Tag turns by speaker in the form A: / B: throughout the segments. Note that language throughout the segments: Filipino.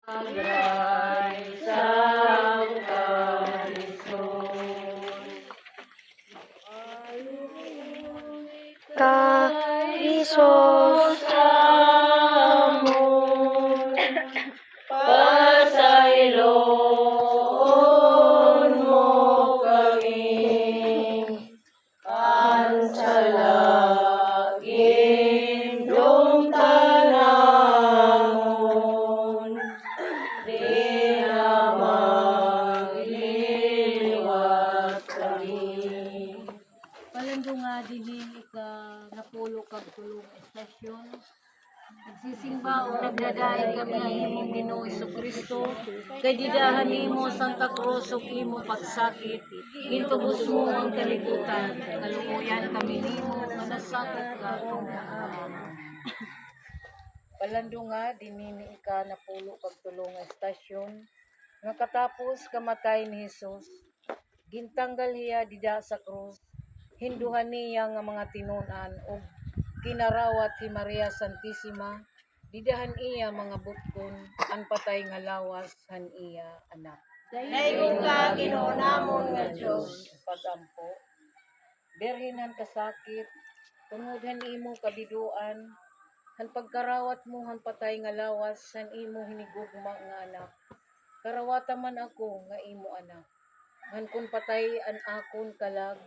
A: Agray sa
B: Kaisos
A: amon pasayloon mo kami ansalagin dong tanamon di na magliliwat kami.
C: Palando nga din ika napulo kag tulong estasyon. Nagsisimba o nagdadaig kami ang imong Ginoo Jesucristo. Kay didahan nimo Santa Cruz ug imong pagsakit. Gintubos mo ang kalibutan. Kaluoyan kami nimo nga nasakit ka kung
D: Palando nga dinini ika napulo kag tulong estasyon nga katapos kamatay ni Hesus gintanggal hiya dida sa krus hinduhan niya nga mga tinun-an ug kinarawat si Maria Santissima didahan iya mga butkon ang patay nga lawas han iya anak
A: Dayon ka Ginoo namon nga Dios.
D: pagampo berhenan kasakit tungod imo kabiduan han pagkarawat mo han patay nga lawas han imo hinigugma nga anak karawata man ako nga imo anak ngan kun patay an akon kalag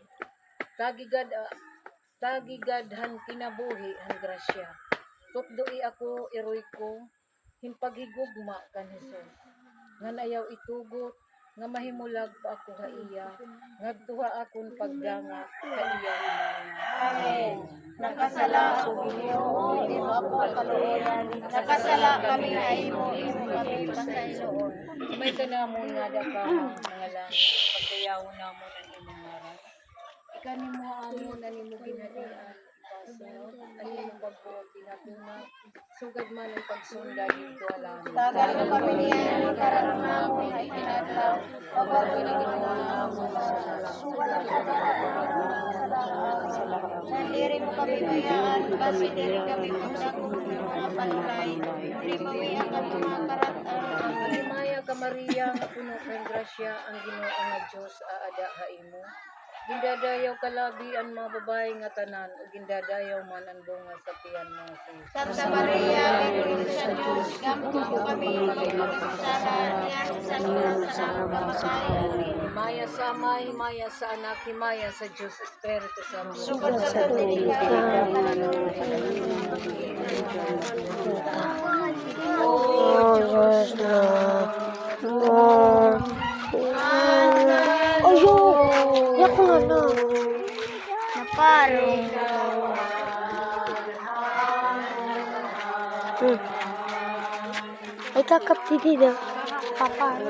D: tagigad han kinabuhi han grasya tutdoi ako iroy ko hinpaghigugma kan Hesus ngan ayaw itugot nga mahimulag pa ako ka iya ngadtuha akon pagdanga ka iya
A: Amen. Nakasala ako Ginoo, imo ako kaluoyan. Nakasala kami nga imo kami pasayloon.
D: may kanamon nga daka mga langit pagdayawon namon ang imong ngaran ikanimo amon ang imong ginhalian ipaso ang imong pagbuot tinatuna sugad man ang pagsunda dito alam
A: Tagal mo kami niya ang karan namon ay kinadlaw. Pagwagi na Ginoo namon sugal Nandiri mo kami bayaan, basi diri kami pagdakong mga panulay. Diri mamiya kami mga karatan.
D: Himaya ka Maria nga puno kang grasya ang Ginoo nga Dios aada ha imo gindadayaw kalabi ang mga babae nga tanan ug gindadayaw man ang bunga sa tiyan mo Jesus.
A: Santa Maria, Virgen sa Diyos, gampo mo kami magpapasala, niyan sa lunas sa among kamatayan.
D: Himaya sa Ama, himaya sa Anak, himaya sa Dios Espiritu Santo.
A: Sugod sa tulikan,
B: Oh Diyos na ayo yak nga na naparo ay kakap didi na paparo